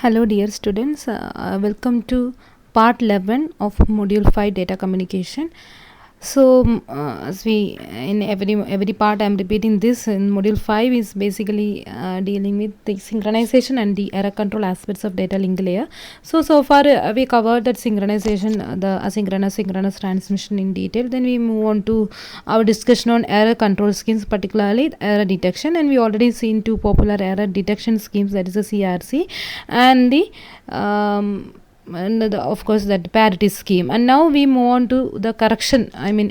Hello, dear students. Welcome to part 11 of module 5 data communication. So, as we in every part, I'm repeating this. In module 5 is basically dealing with the synchronization and the error control aspects of data link layer. So far we covered that synchronization, the asynchronous synchronous transmission in detail. Then we move on to our discussion on error control schemes, particularly error detection, and we already seen two popular error detection schemes, that is the CRC and the of course that parity scheme. And now we move on to the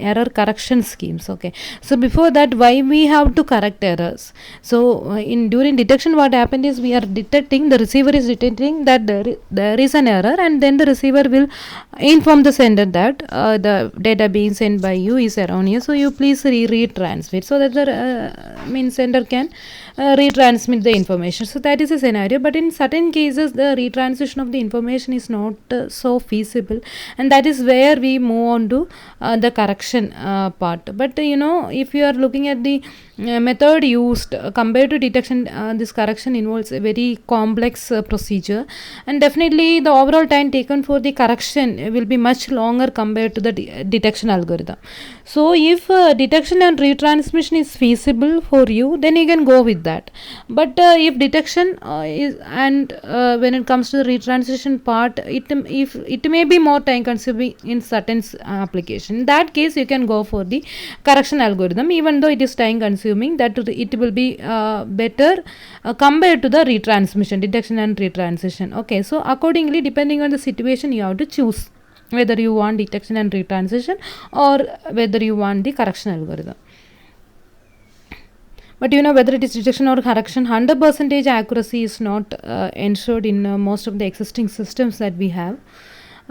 error correction schemes. Okay, so before that, why we have to correct errors? So in during detection, what happened is we are detecting, the receiver is detecting that there is an error, and then the receiver will inform the sender that the data being sent by you is erroneous, so you please retransmit, so that the sender can retransmit the information. So that is a scenario, but in certain cases the retransmission of the information is not so feasible, and that is where we move on to the correction part. But if you are looking at the method used compared to detection, this correction involves a very complex procedure, and definitely the overall time taken for the correction will be much longer compared to the detection algorithm. So if detection and retransmission is feasible for you, then you can go with that. But if detection is, and when it comes to the retransmission part, it may be more time consuming in certain application. In that case, you can go for the correction algorithm, even though it is time consuming, that it will be better compared to the retransmission, detection and retransmission. Okay, so accordingly, depending on the situation, you have to choose whether you want detection and retransmission or whether you want the correction algorithm. But whether it is detection or correction, 100% accuracy is not ensured in most of the existing systems that we have,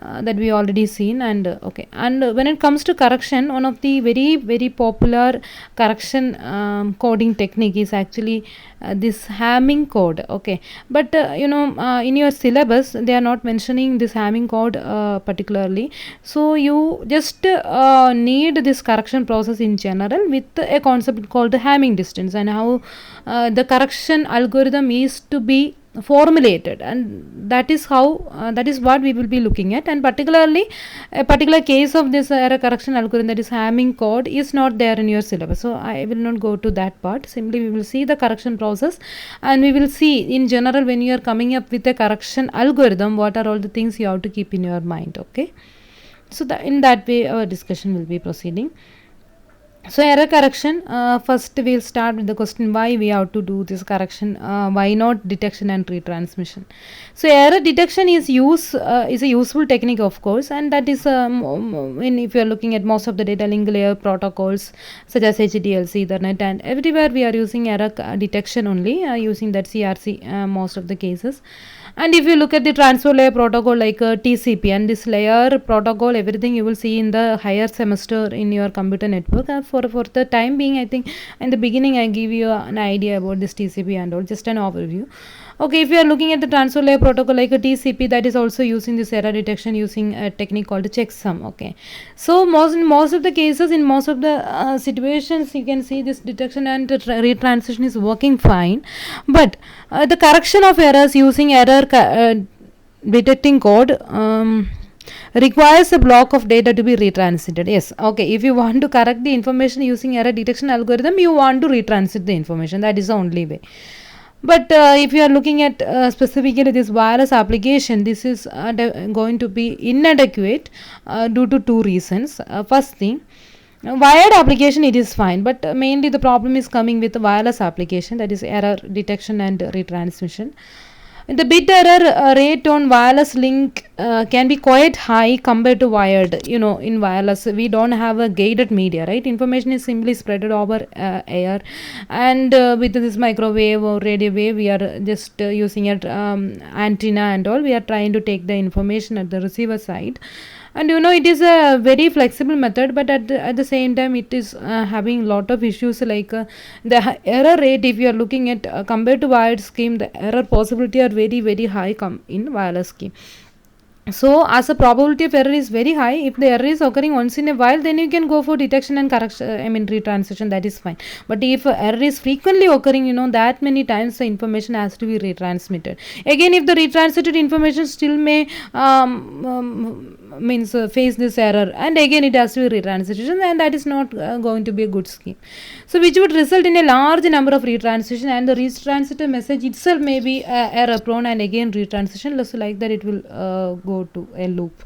that we already seen. And okay, and when it comes to correction, one of the very very popular correction coding technique is actually this Hamming code. Okay, but in your syllabus they are not mentioning this Hamming code particularly, so you just need this correction process in general with a concept called the Hamming distance, and how the correction algorithm is to be formulated, and that is how that is what we will be looking at. And particularly a particular case of this error correction algorithm, that is Hamming code, is not there in your syllabus, so I will not go to that part. Simply we will see the correction process, and we will see in general, when you are coming up with a correction algorithm, what are all the things you have to keep in your mind. Okay, so in that way our discussion will be proceeding. So error correction, first we will start with the question why we have to do this correction, why not detection and retransmission. So error detection is a useful technique, of course, and that is if you are looking at most of the data link layer protocols such as HDLC, Ethernet, and everywhere we are using error detection only, using that CRC most of the cases. And if you look at the transfer layer protocol like TCP and this layer protocol, everything you will see in the higher semester in your computer network. For the time being, I think in the beginning I give you an idea about this TCP and all, just an overview. Okay, if you are looking at the transfer layer protocol like a TCP, that is also using this error detection using a technique called checksum. Okay, so most of the cases, in most of the situations, you can see this detection and retransmission is working fine, but the correction of errors using error detecting code requires a block of data to be retransmitted. Yes, okay, if you want to correct the information using error detection algorithm, you want to retransmit the information, that is the only way. But if you are looking at specifically this wireless application, this is going to be inadequate due to two reasons. First thing, wired application, it is fine, but mainly the problem is coming with the wireless application, that is error detection and retransmission. The bit error rate on wireless link can be quite high compared to wired. In wireless we don't have a gated media, right? Information is simply spread over air, and with this microwave or radio wave, we are just using an antenna and all, we are trying to take the information at the receiver side. And it is a very flexible method, but at the same time it is having lot of issues, like the error rate, if you are looking at compared to wired scheme, the error possibility are very very high in wireless scheme. So as a probability of error is very high, if the error is occurring once in a while, then you can go for detection and correction, retranslation, that is fine. But if error is frequently occurring, that many times the information has to be retransmitted. Again, if the retransmitted information still may face this error, and again it has to be retranslation, and that is not going to be a good scheme. So which would result in a large number of retranslation, and the retransmitted message itself may be error prone, and again retranslation, so like that it will go to a loop.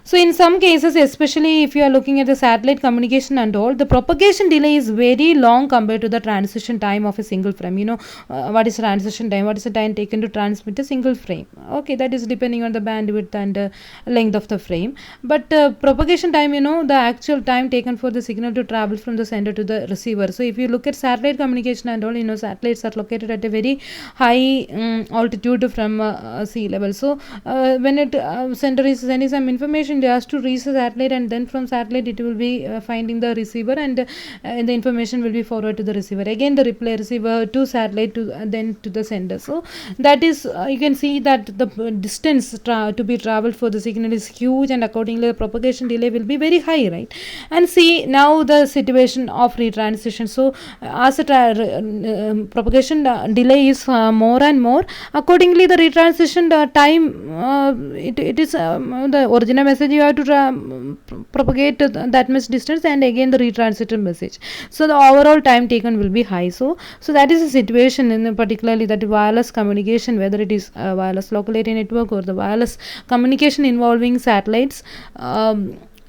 So in some cases, especially if you are looking at the satellite communication and all, the propagation delay is very long compared to the transition time of a single frame. What is transition time? What is the time taken to transmit a single frame? Okay, that is depending on the bandwidth and length of the frame. But propagation time, the actual time taken for the signal to travel from the sender to the receiver. So if you look at satellite communication and all, satellites are located at a very high altitude from sea level. So when it sender is sending some information, they has to reach the satellite, and then from satellite it will be finding the receiver, and the information will be forwarded to the receiver, again the reply receiver to satellite, to then to the sender. So that is you can see that the distance to be traveled for the signal is huge, and accordingly the propagation delay will be very high, right? And see now the situation of retransition. So as a propagation delay is more and more, accordingly the retransition time it is the original message you have to propagate that much distance, and again the retransited message, so the overall time taken will be high. So that is a situation in particularly that wireless communication, whether it is wireless local area network or the wireless communication involving satellites,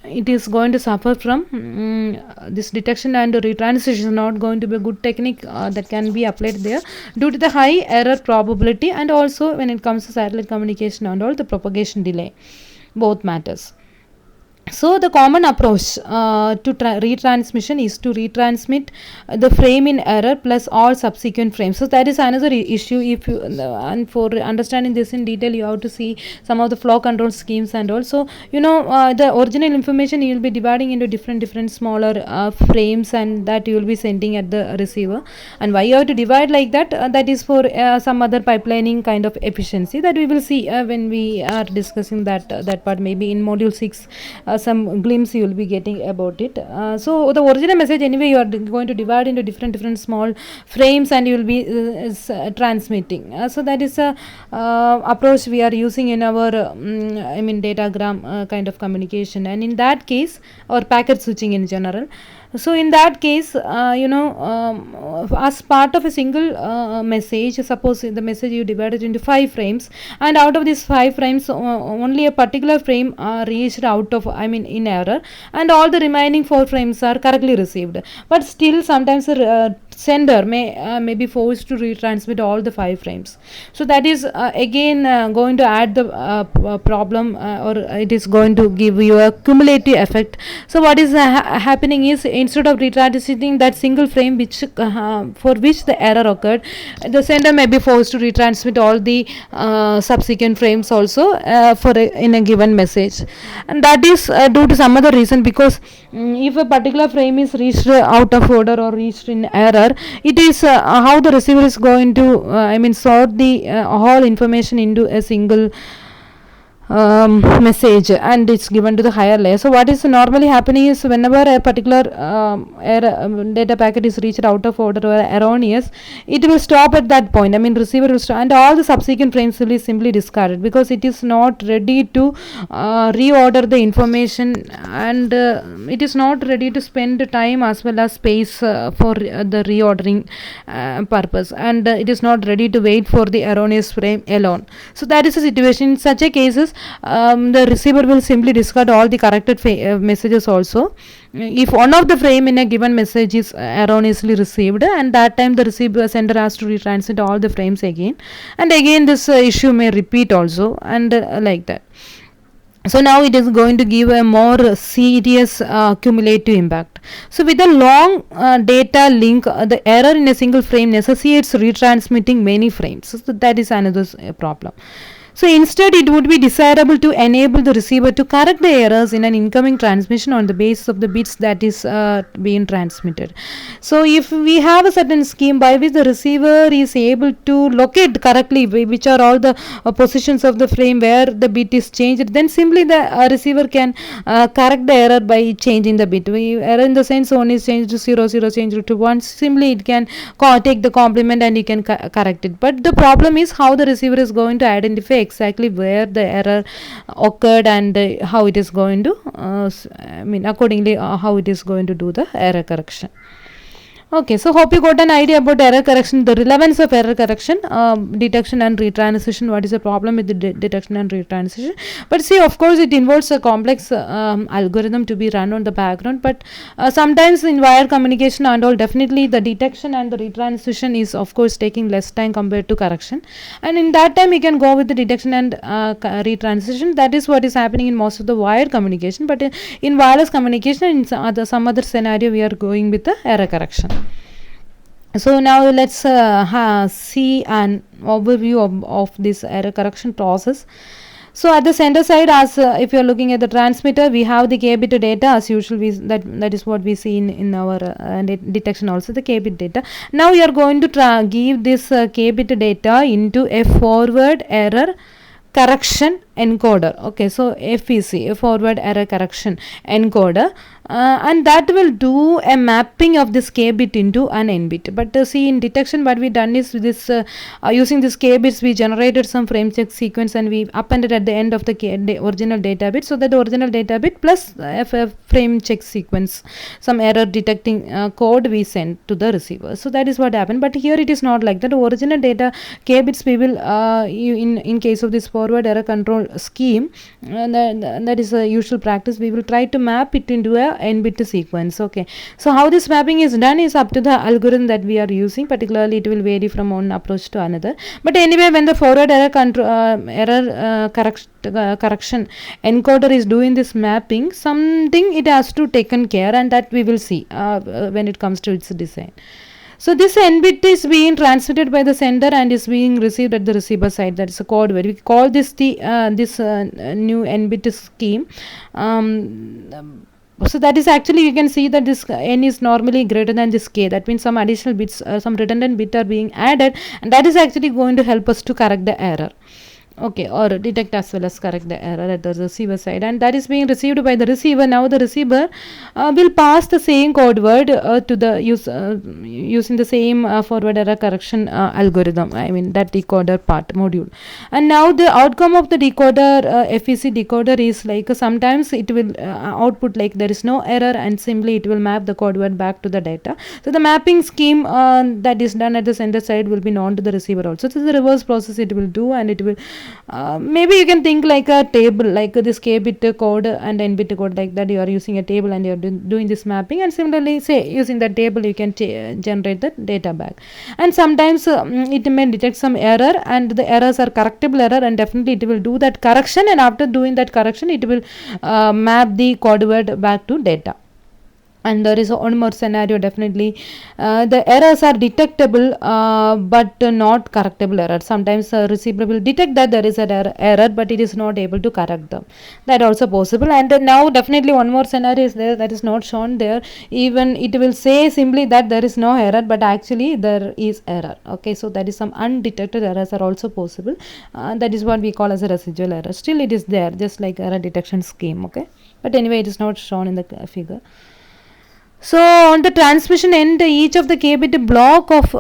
it is going to suffer from this detection, and retransition is not going to be a good technique that can be applied there, due to the high error probability, and also when it comes to satellite communication and all, the propagation delay, both matters. So the common approach to retransmission is to retransmit the frame in error plus all subsequent frames. So that is another issue. If you and for understanding this in detail, you have to see some of the flow control schemes, and also the original information you will be dividing into different smaller frames, and that you will be sending at the receiver. And why you have to divide like that? That is for some other pipelining kind of efficiency that we will see when we are discussing that part, maybe in module 6. Some glimpse you will be getting about it. So the original message anyway you are going to divide into different small frames, and you will be transmitting. So that is a approach we are using in our datagram kind of communication, and in that case, or packet switching in general. So in that case, as part of a single message, suppose the message you divided into 5 frames, and out of these 5 frames only a particular frame reached out of in error, and all the remaining 4 frames are correctly received, but still sometimes the sender may be forced to retransmit all the 5 frames. So that is again going to add the problem, or it is going to give you a cumulative effect. So what is happening is, instead of retransmitting that single frame which for which the error occurred, the sender may be forced to retransmit all the subsequent frames also in a given message, and that is due to some other reason, because if a particular frame is reached out of order or reached in error, it is how the receiver is going to sort the whole information into a single message, and it's given to the higher layer. So what is normally happening is, whenever a particular data packet is reached out of order or erroneous, it will stop at that point. Receiver will stop, and all the subsequent frames will be simply discarded, because it is not ready to reorder the information, and it is not ready to spend time as well as space for the reordering purpose, and it is not ready to wait for the erroneous frame alone. So that is the situation. In such a cases, the receiver will simply discard all the corrected messages also, if one of the frame in a given message is erroneously received, and that time the receiver sender has to retransmit all the frames again, and again this issue may repeat also, and like that. So now it is going to give a more serious cumulative impact. So with a long data link, the error in a single frame necessitates retransmitting many frames. So that is another problem. So instead, it would be desirable to enable the receiver to correct the errors in an incoming transmission on the basis of the bits that is being transmitted. So if we have a certain scheme by which the receiver is able to locate correctly which are all the positions of the frame where the bit is changed, then simply the receiver can correct the error by changing the bit. Error in the sense 1 is changed to 0, 0 changed to 1, simply it can take the complement and you can correct it. But the problem is how the receiver is going to identify exactly where the error occurred and how it is going to accordingly how it is going to do the error correction. Okay, so hope you got an idea about error correction, the relevance of error correction, detection and retransition. What is the problem with the detection and retransition? But see, of course, it involves a complex algorithm to be run on the background. But sometimes in wire communication and all, definitely the detection and the retransition is, of course, taking less time compared to correction. And in that time, you can go with the detection and retransition. That is what is happening in most of the wired communication. But in wireless communication, in some other scenario, we are going with the error correction. So now let's see an overview of this error correction process. So at the center side, as if you are looking at the transmitter, we have the k-bit data as usual. That is what we see in our detection also, the k-bit data. Now we are going to give this k-bit data into a forward error correction encoder. Okay, so FEC, a forward error correction encoder, and that will do a mapping of this k bit into an n bit. But see, in detection what we done is this using this k bits we generated some frame check sequence and we appended at the end of the original data bit, so that the original data bit plus a frame check sequence, some error detecting code we sent to the receiver. So that is what happened. But here it is not like that. The original data k bits we will in case of this forward error control scheme, that is a usual practice, we will try to map it into a n bit sequence. Okay, so how this mapping is done is up to the algorithm that we are using. Particularly it will vary from one approach to another, but anyway, when the forward error correction encoder is doing this mapping, something it has to taken care, and that we will see when it comes to its design. So this n bit is being transmitted by the sender and is being received at the receiver side. That is a code word. We call this the new n bit scheme. So that is actually, you can see that this n is normally greater than this k. That means some additional bits, some redundant bit are being added, and that is actually going to help us to correct the error. Okay, or detect as well as correct the error at the receiver side, and that is being received by the receiver. Now the receiver will pass the same code word to the using the same forward error correction algorithm, I mean that decoder part module. And now the outcome of the decoder FEC decoder is like sometimes it will output like there is no error, and simply it will map the code word back to the data. So the mapping scheme that is done at the sender side will be known to the receiver also. So the reverse process it will do, and it will maybe you can think like a table, like this k bit code and n bit code, like that you are using a table and you are doing this mapping, and similarly say using that table you can generate the data back. And sometimes it may detect some error, and the errors are correctable error, and definitely it will do that correction, and after doing that correction it will map the code word back to data. And there is one more scenario, definitely the errors are detectable but not correctable errors. Sometimes receiver will detect that there is an error, but it is not able to correct them. That also possible. And now definitely one more scenario is there that is not shown there. Even it will say simply that there is no error, but actually there is error. Okay, so that is some undetected errors are also possible. That is what we call as a residual error. Still it is there, just like error detection scheme. Okay, but anyway it is not shown in the figure. So on the transmission end, each of the k-bit block of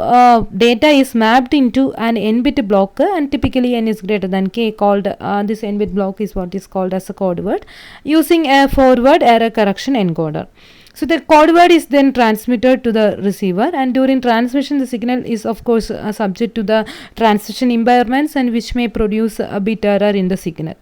data is mapped into an n-bit block, and typically n is greater than k, called this n-bit block is what is called as a code word, using a forward error correction encoder. So the code word is then transmitted to the receiver, and during transmission the signal is of course subject to the transition impairments, and which may produce a bit error in the signal.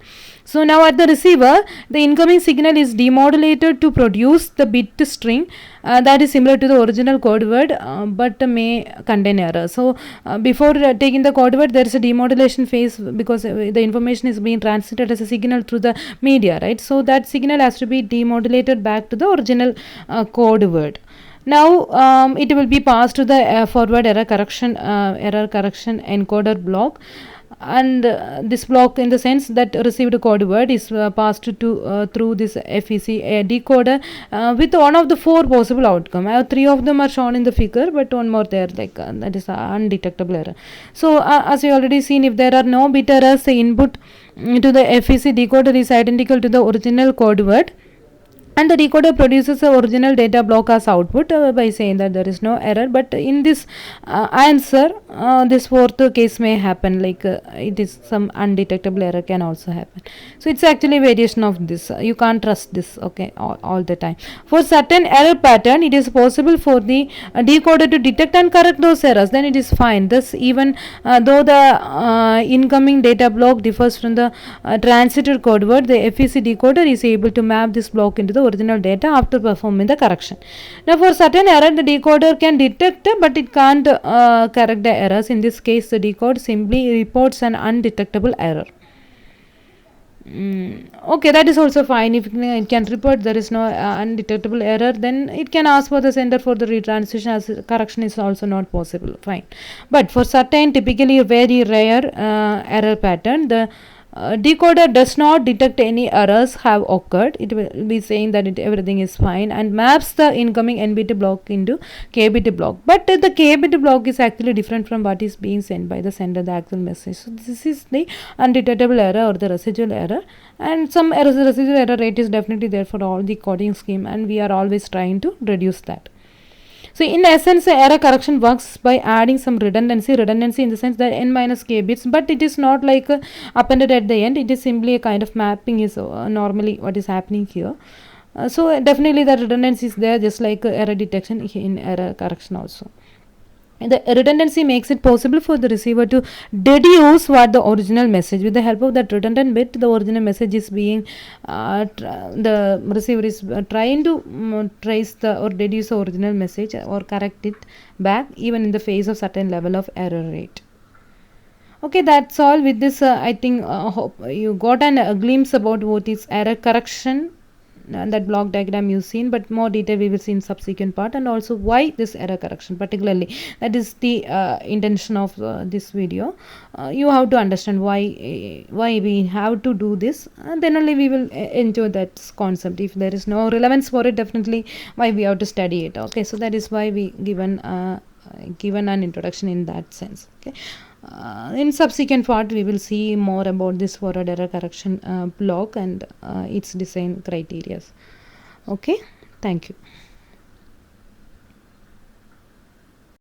So now at the receiver, the incoming signal is demodulated to produce the bit string that is similar to the original code word but may contain error. So before taking the code word, there is a demodulation phase, because the information is being transmitted as a signal through the media, right? So that signal has to be demodulated back to the original code word. Now it will be passed to the forward error correction encoder block. and this block, in the sense that received code word is passed to through this FEC decoder with one of the four possible outcome. I have three of them are shown in the figure, but one more there, like that is undetectable error. So as you already seen, if there are no bit errors, the input to the FEC decoder is identical to the original code word, and the decoder produces the original data block as output by saying that there is no error. But in this answer, this fourth case may happen, like it is some undetectable error can also happen. So it's actually variation of this. You can't trust this, okay, all the time. For certain error pattern, it is possible for the decoder to detect and correct those errors, then it is fine. Thus, even though the incoming data block differs from the transited code word, the FEC decoder is able to map this block into the original data after performing the correction. Now, for certain error, the decoder can detect, but it can't correct the errors. In this case, the decoder simply reports an undetectable error. Okay, that is also fine. If it can report there is no undetectable error, then it can ask for the sender for the retranslation, as correction is also not possible. Fine. But for certain, typically very rare error pattern, the decoder does not detect any errors have occurred. It will be saying that everything is fine and maps the incoming n-bit block into k-bit block. But the k-bit block is actually different from what is being sent by the sender, the actual message. So this is the undetectable error or the residual error, and some residual error rate is definitely there for all the coding scheme, and we are always trying to reduce that. So in essence, error correction works by adding some redundancy in the sense that n minus k bits, but it is not like appended at the end. It is simply a kind of mapping is normally what is happening here. So definitely the redundancy is there, just like error detection in error correction also. The redundancy makes it possible for the receiver to deduce what the original message. With the help of that redundant bit, the original message is being the receiver is trying to trace the or deduce the original message or correct it back, even in the face of certain level of error rate. Okay, that's all. With this, I think hope you got a glimpse about what is error correction, that block diagram you've seen, but more detail we will see in subsequent part, and also why this error correction particularly. That is the intention of this video. You have to understand why we have to do this, and then only we will enjoy that concept. If there is no relevance for it, definitely why we have to study it. Okay, so that is why we given an introduction in that sense. Okay. In subsequent part, we will see more about this forward error correction block and its design criteria. Okay, thank you.